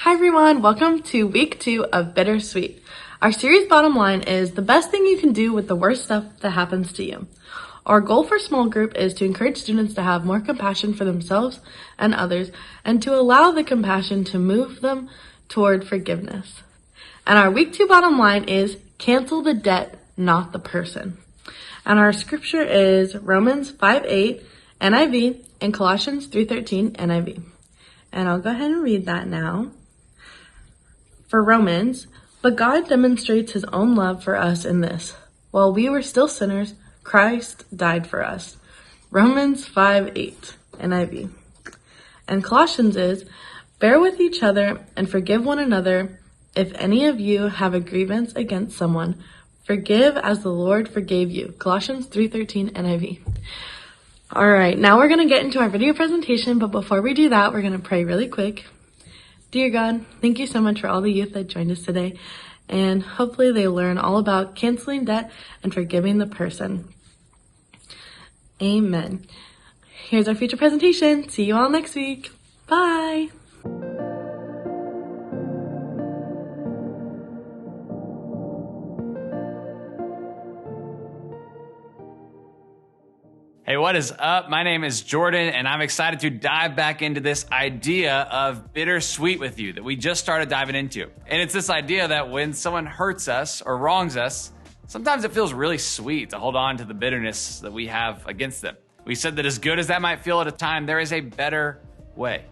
Hi everyone, welcome to week 2 of Bittersweet. Our series bottom line is the best thing you can do with the worst stuff that happens to you. Our goal for small group is to encourage students to have more compassion for themselves and others and to allow the compassion to move them toward forgiveness. And our week 2 bottom line is cancel the debt, not the person. And our scripture is Romans 5:8 NIV and Colossians 3:13 NIV. And I'll go ahead and read that now. For Romans, but God demonstrates his own love for us in this. While we were still sinners, Christ died for us. Romans 5:8 NIV. And Colossians is, bear with each other and forgive one another. If any of you have a grievance against someone, forgive as the Lord forgave you. Colossians 3:13 NIV. All right, now we're going to get into our video presentation, but before we do that, we're going to pray really quick. Dear God, thank you so much for all the youth that joined us today, and hopefully they learn all about canceling debt and forgiving the person. Amen. Here's our future presentation. See you all next week. Bye. Hey, what is up? My name is Jordan, and I'm excited to dive back into this idea of bittersweet with you that we just started diving into. And it's this idea that when someone hurts us or wrongs us, sometimes it feels really sweet to hold on to the bitterness that we have against them. We said that as good as that might feel at a time, there is a better way.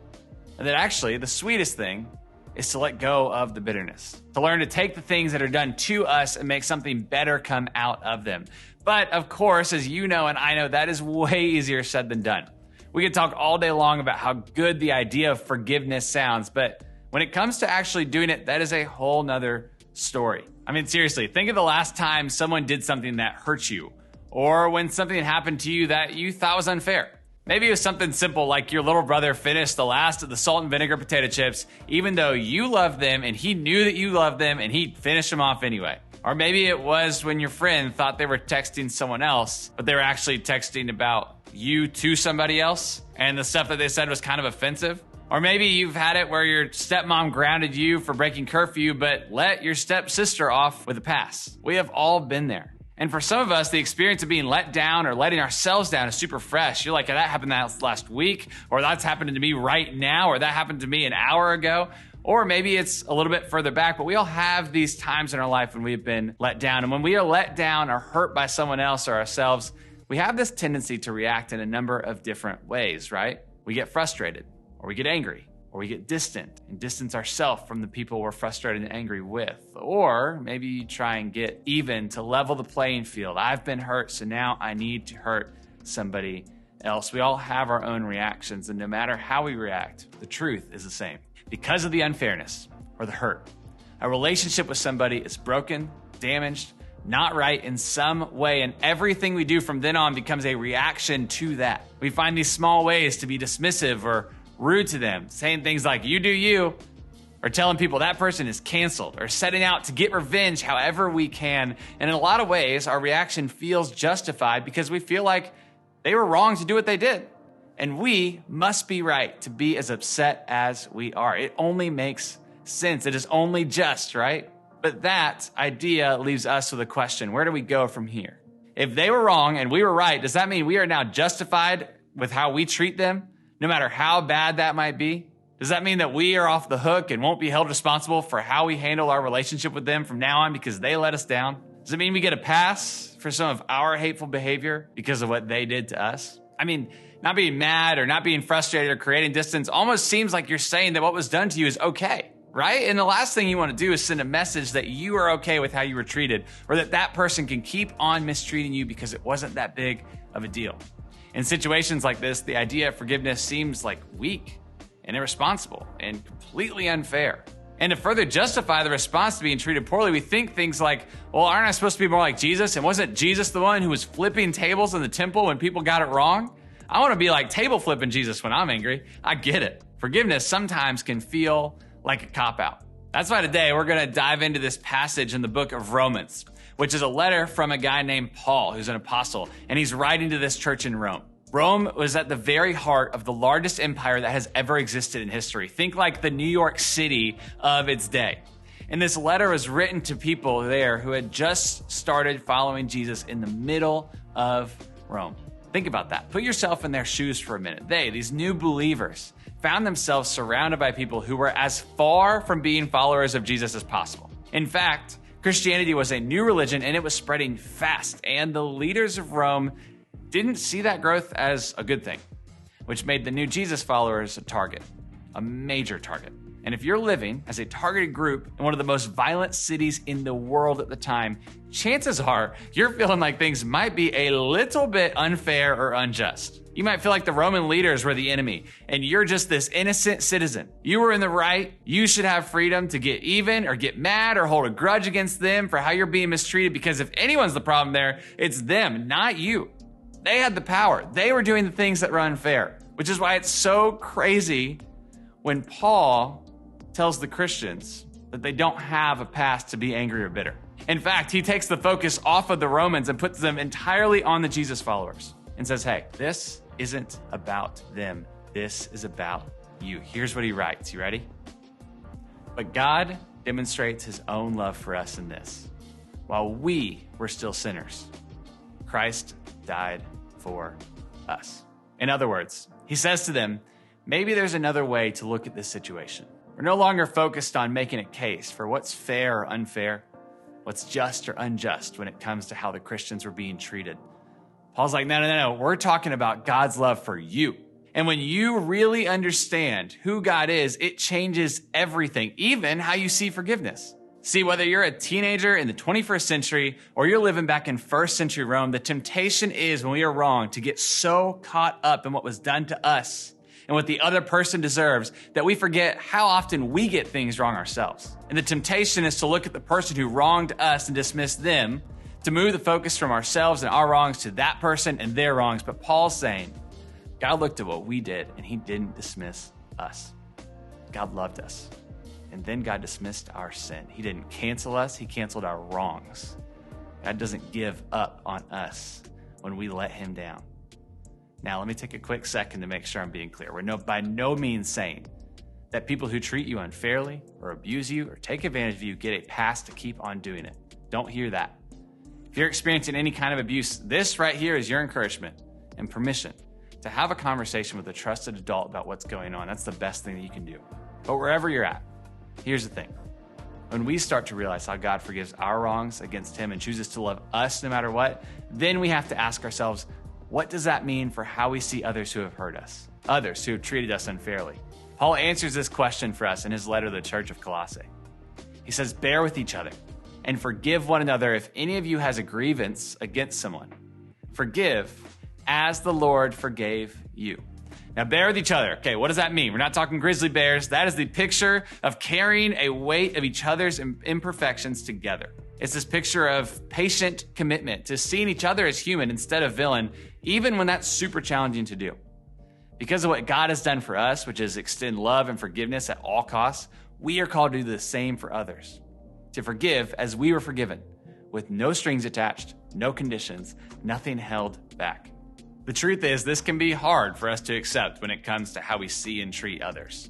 And that actually the sweetest thing is to let go of the bitterness, to learn to take the things that are done to us and make something better come out of them. But of course, as you know and I know, that is way easier said than done. We could talk all day long about how good the idea of forgiveness sounds, but when it comes to actually doing it, that is a whole nother story. I mean, seriously, think of the last time someone did something that hurt you, or when something happened to you that you thought was unfair. Maybe it was something simple like your little brother finished the last of the salt and vinegar potato chips, even though you loved them and he knew that you loved them and he finished them off anyway. Or maybe it was when your friend thought they were texting someone else, but they were actually texting about you to somebody else, and the stuff that they said was kind of offensive. Or maybe you've had it where your stepmom grounded you for breaking curfew, but let your stepsister off with a pass. We have all been there. And for some of us, the experience of being let down or letting ourselves down is super fresh. You're like, that happened last week, or that's happening to me right now, or that happened to me an hour ago. Or maybe it's a little bit further back, but we all have these times in our life when we've been let down. And when we are let down or hurt by someone else or ourselves, we have this tendency to react in a number of different ways, right? We get frustrated, or we get angry, or we get distant and distance ourselves from the people we're frustrated and angry with. Or maybe you try and get even to level the playing field. I've been hurt, so now I need to hurt somebody else. We all have our own reactions, and no matter how we react, the truth is the same. Because of the unfairness or the hurt, a relationship with somebody is broken, damaged, not right in some way, and everything we do from then on becomes a reaction to that. We find these small ways to be dismissive or rude to them, saying things like, you do you, or telling people that person is canceled, or setting out to get revenge however we can. And in a lot of ways, our reaction feels justified because we feel like they were wrong to do what they did. And we must be right to be as upset as we are. It only makes sense. It is only just, right? But that idea leaves us with a question. Where do we go from here? If they were wrong and we were right, does that mean we are now justified with how we treat them, no matter how bad that might be? Does that mean that we are off the hook and won't be held responsible for how we handle our relationship with them from now on because they let us down? Does it mean we get a pass for some of our hateful behavior because of what they did to us? I mean, not being mad or not being frustrated or creating distance almost seems like you're saying that what was done to you is okay, right? And the last thing you want to do is send a message that you are okay with how you were treated, or that that person can keep on mistreating you because it wasn't that big of a deal. In situations like this, the idea of forgiveness seems like weak and irresponsible and completely unfair. And to further justify the response to being treated poorly, we think things like, well, aren't I supposed to be more like Jesus? And wasn't Jesus the one who was flipping tables in the temple when people got it wrong? I want to be like table flipping Jesus when I'm angry. I get it. Forgiveness sometimes can feel like a cop-out. That's why today we're going to dive into this passage in the book of Romans, which is a letter from a guy named Paul, who's an apostle, and he's writing to this church in Rome. Rome was at the very heart of the largest empire that has ever existed in history. Think like the New York City of its day. And this letter was written to people there who had just started following Jesus in the middle of Rome. Think about that. Put yourself in their shoes for a minute. These new believers, found themselves surrounded by people who were as far from being followers of Jesus as possible. In fact, Christianity was a new religion and it was spreading fast. And the leaders of Rome didn't see that growth as a good thing, which made the new Jesus followers a target, a major target. And if you're living as a targeted group in one of the most violent cities in the world at the time, chances are you're feeling like things might be a little bit unfair or unjust. You might feel like the Roman leaders were the enemy and you're just this innocent citizen. You were in the right. You should have freedom to get even or get mad or hold a grudge against them for how you're being mistreated, because if anyone's the problem there, it's them, not you. They had the power. They were doing the things that were unfair, which is why it's so crazy when Paul tells the Christians that they don't have a past to be angry or bitter. In fact, he takes the focus off of the Romans and puts them entirely on the Jesus followers and says, hey, this isn't about them. This is about you. Here's what he writes. You ready? But God demonstrates his own love for us in this. While we were still sinners, Christ died for us. In other words, he says to them, maybe there's another way to look at this situation. We're no longer focused on making a case for what's fair or unfair, what's just or unjust when it comes to how the Christians were being treated. Paul's like, no. We're talking about God's love for you. And when you really understand who God is, it changes everything, even how you see forgiveness. See, whether you're a teenager in the 21st century or you're living back in first century Rome, the temptation is when we are wrong to get so caught up in what was done to us and what the other person deserves that we forget how often we get things wrong ourselves. And the temptation is to look at the person who wronged us and dismiss them, to move the focus from ourselves and our wrongs to that person and their wrongs. But Paul's saying, God looked at what we did and he didn't dismiss us. God loved us. And then God dismissed our sin. He didn't cancel us, he canceled our wrongs. God doesn't give up on us when we let him down. Now, let me take a quick second to make sure I'm being clear. We're by no means saying that people who treat you unfairly or abuse you or take advantage of you get a pass to keep on doing it. Don't hear that. If you're experiencing any kind of abuse, this right here is your encouragement and permission to have a conversation with a trusted adult about what's going on. That's the best thing that you can do. But wherever you're at, here's the thing. When we start to realize how God forgives our wrongs against him and chooses to love us no matter what, then we have to ask ourselves, what does that mean for how we see others who have hurt us, others who have treated us unfairly? Paul answers this question for us in his letter to the church of Colossae. He says, bear with each other and forgive one another if any of you has a grievance against someone. Forgive as the Lord forgave you. Now, bear with each other. Okay, what does that mean? We're not talking grizzly bears. That is the picture of carrying a weight of each other's imperfections together. It's this picture of patient commitment to seeing each other as human instead of villain, even when that's super challenging to do. Because of what God has done for us, which is extend love and forgiveness at all costs, we are called to do the same for others. To forgive as we were forgiven, with no strings attached, no conditions, nothing held back. The truth is, this can be hard for us to accept when it comes to how we see and treat others.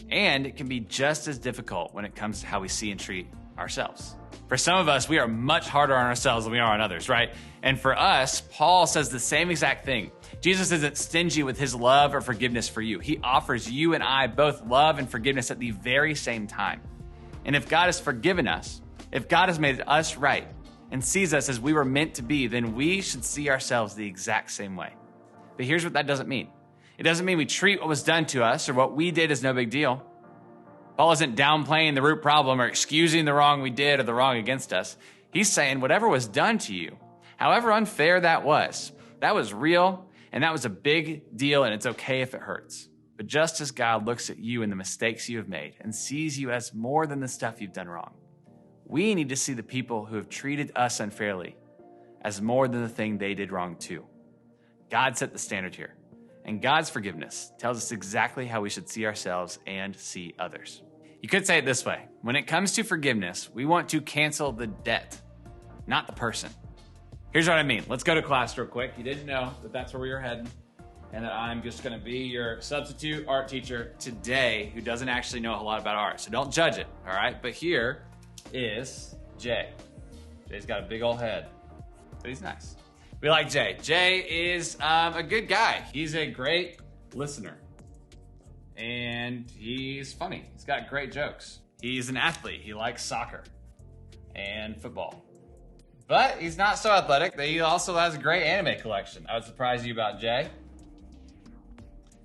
And it can be just as difficult when it comes to how we see and treat ourselves. For some of us, we are much harder on ourselves than we are on others, right? And for us, Paul says the same exact thing. Jesus isn't stingy with his love or forgiveness for you. He offers you and I both love and forgiveness at the very same time. And if God has forgiven us, if God has made us right and sees us as we were meant to be, then we should see ourselves the exact same way. But here's what that doesn't mean. It doesn't mean we treat what was done to us or what we did as no big deal. Paul isn't downplaying the root problem or excusing the wrong we did or the wrong against us. He's saying whatever was done to you, however unfair that was real and that was a big deal, and it's okay if it hurts. But just as God looks at you and the mistakes you have made and sees you as more than the stuff you've done wrong, we need to see the people who have treated us unfairly as more than the thing they did wrong too. God set the standard here, and God's forgiveness tells us exactly how we should see ourselves and see others. You could say it this way. When it comes to forgiveness, we want to cancel the debt, not the person. Here's what I mean. Let's go to class real quick. You didn't know that that's where we were heading. and that I'm just gonna be your substitute art teacher today who doesn't actually know a whole lot about art. So don't judge it, all right? But here is Jay. Jay's got a big old head, but he's nice. We like Jay. Jay is a good guy. He's a great listener, and he's funny. He's got great jokes. He's an athlete. He likes soccer and football. But he's not so athletic. He also has a great anime collection. I would surprise you about Jay.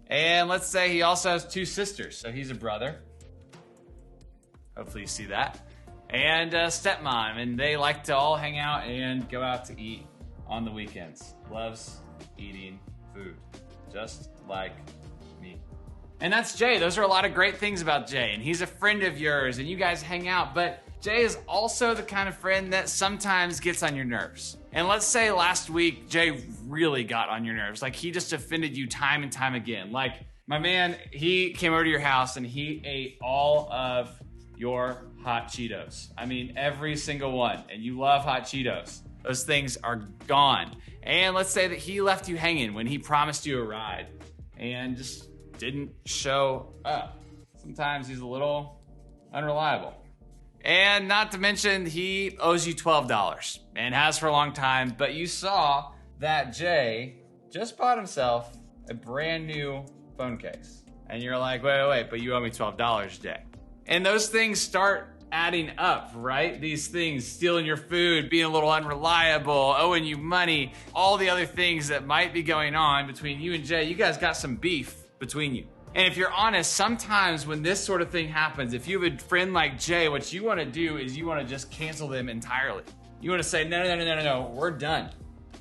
And let's say he also has 2 sisters. So he's a brother. Hopefully you see that. And a stepmom. And they like to all hang out and go out to eat on the weekends. Loves eating food. Just like me. And that's Jay. Those are a lot of great things about Jay. And he's a friend of yours. And you guys hang out. But Jay is also the kind of friend that sometimes gets on your nerves. And let's say last week, Jay really got on your nerves. Like he just offended you time and time again. Like my man, he came over to your house and he ate all of your hot Cheetos. I mean, every single one. And you love hot Cheetos. Those things are gone. And let's say that he left you hanging when he promised you a ride and just didn't show up. Sometimes he's a little unreliable. And not to mention, he owes you $12 and has for a long time. But you saw that Jay just bought himself a brand new phone case. And you're like, wait, but you owe me $12, Jay. And those things start adding up, right? These things, stealing your food, being a little unreliable, owing you money, all the other things that might be going on between you and Jay. You guys got some beef between you. And if you're honest, sometimes when this sort of thing happens, if you have a friend like Jay, what you want to do is you want to just cancel them entirely. You want to say, no, we're done.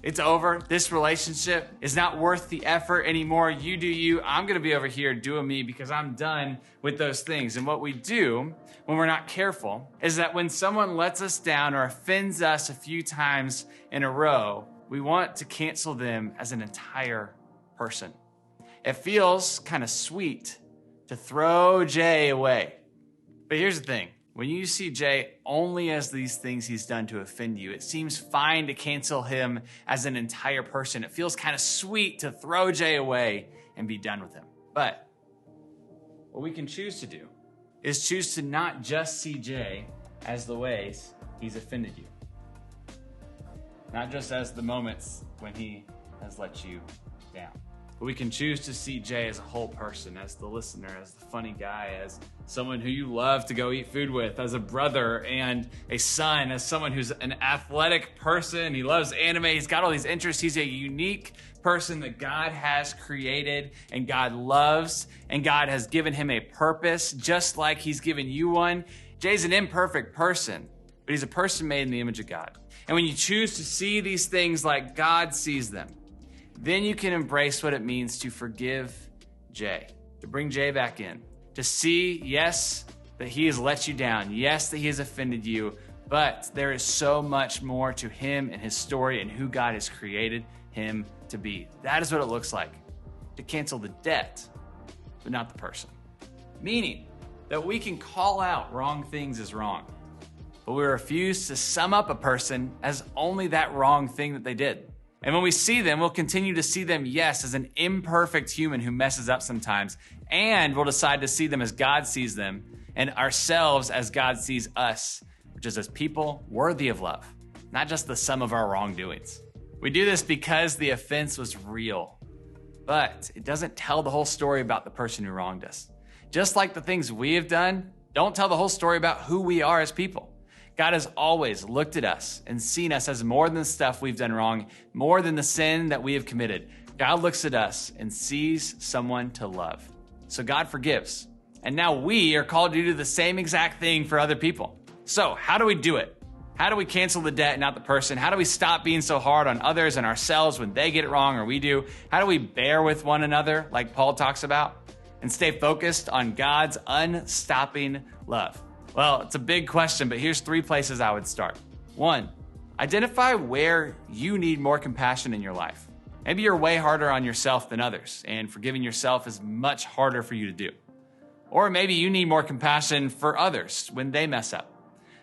It's over. This relationship is not worth the effort anymore. You do you. I'm going to be over here doing me because I'm done with those things. And what we do when we're not careful is that when someone lets us down or offends us a few times in a row, we want to cancel them as an entire person. It feels kind of sweet to throw Jay away. But here's the thing. When you see Jay only as these things he's done to offend you, it seems fine to cancel him as an entire person. It feels kind of sweet to throw Jay away and be done with him. But what we can choose to do is choose to not just see Jay as the ways he's offended you. Not just as the moments when he has let you down. But we can choose to see Jay as a whole person, as the listener, as the funny guy, as someone who you love to go eat food with, as a brother and a son, as someone who's an athletic person. He loves anime. He's got all these interests. He's a unique person that God has created and God loves, and God has given him a purpose just like he's given you one. Jay's an imperfect person, but he's a person made in the image of God. And when you choose to see these things like God sees them, then you can embrace what it means to forgive Jay, to bring Jay back in, to see, yes, that he has let you down. Yes, that he has offended you, but there is so much more to him and his story and who God has created him to be. That is what it looks like, to cancel the debt, but not the person. Meaning that we can call out wrong things as wrong, but we refuse to sum up a person as only that wrong thing that they did. And when we see them, we'll continue to see them, yes, as an imperfect human who messes up sometimes, and we'll decide to see them as God sees them, and ourselves as God sees us, which is as people worthy of love, not just the sum of our wrongdoings. We do this because the offense was real, but it doesn't tell the whole story about the person who wronged us. Just like the things we have done, don't tell the whole story about who we are as people. God has always looked at us and seen us as more than the stuff we've done wrong, more than the sin that we have committed. God looks at us and sees someone to love. So God forgives. And now we are called to do the same exact thing for other people. So how do we do it? How do we cancel the debt, not the person? How do we stop being so hard on others and ourselves when they get it wrong or we do? How do we bear with one another, like Paul talks about, and stay focused on God's unstopping love? Well, it's a big question, but here's 3 places I would start. 1, identify where you need more compassion in your life. Maybe you're way harder on yourself than others, and forgiving yourself is much harder for you to do. Or maybe you need more compassion for others when they mess up.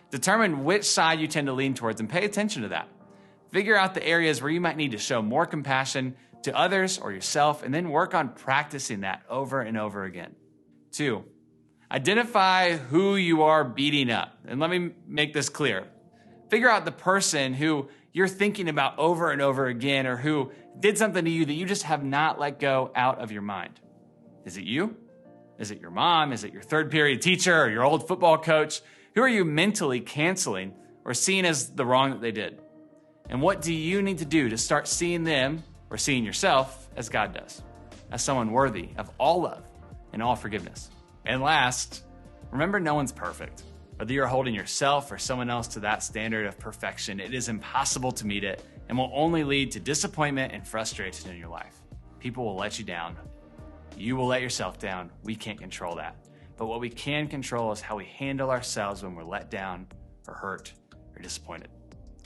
Determine which side you tend to lean towards and pay attention to that. Figure out the areas where you might need to show more compassion to others or yourself, and then work on practicing that over and over again. 2, identify who you are beating up. And let me make this clear. Figure out the person who you're thinking about over and over again, or who did something to you that you just have not let go out of your mind. Is it you? Is it your mom? Is it your third period teacher or your old football coach? Who are you mentally canceling or seeing as the wrong that they did? And what do you need to do to start seeing them or seeing yourself as God does, as someone worthy of all love and all forgiveness? And last, remember, no one's perfect. Whether you're holding yourself or someone else to that standard of perfection, it is impossible to meet it and will only lead to disappointment and frustration in your life. People will let you down. You will let yourself down. We can't control that. But what we can control is how we handle ourselves when we're let down or hurt or disappointed.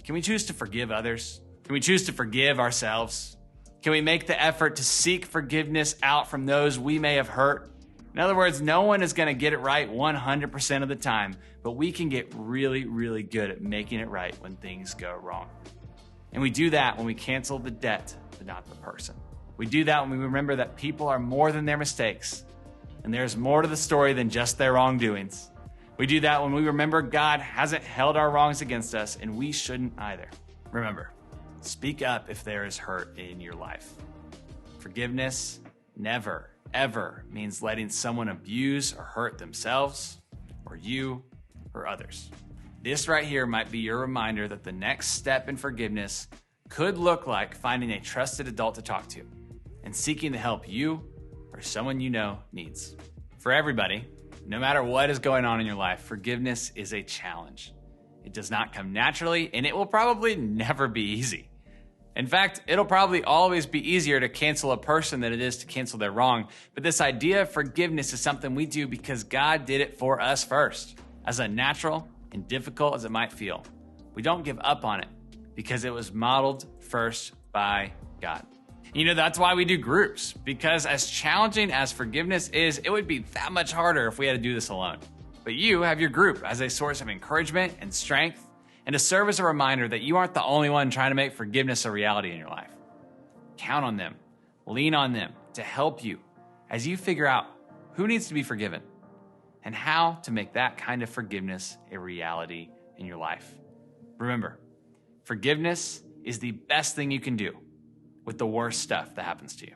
Can we choose to forgive others? Can we choose to forgive ourselves? Can we make the effort to seek forgiveness out from those we may have hurt? In other words, no one is going to get it right 100% of the time, but we can get really, really good at making it right when things go wrong. And we do that when we cancel the debt, but not the person. We do that when we remember that people are more than their mistakes, and there's more to the story than just their wrongdoings. We do that when we remember God hasn't held our wrongs against us, and we shouldn't either. Remember, speak up if there is hurt in your life. Forgiveness never, ever means letting someone abuse or hurt themselves, or you, or others. This right here might be your reminder that the next step in forgiveness could look like finding a trusted adult to talk to and seeking the help you or someone you know needs. For everybody, no matter what is going on in your life, forgiveness is a challenge. It does not come naturally, and it will probably never be easy. In fact, it'll probably always be easier to cancel a person than it is to cancel their wrong. But this idea of forgiveness is something we do because God did it for us first. As unnatural and difficult as it might feel, we don't give up on it because it was modeled first by God. You know, that's why we do groups, because as challenging as forgiveness is, it would be that much harder if we had to do this alone. But you have your group as a source of encouragement and strength, and to serve as a reminder that you aren't the only one trying to make forgiveness a reality in your life. Count on them, lean on them to help you as you figure out who needs to be forgiven and how to make that kind of forgiveness a reality in your life. Remember, forgiveness is the best thing you can do with the worst stuff that happens to you.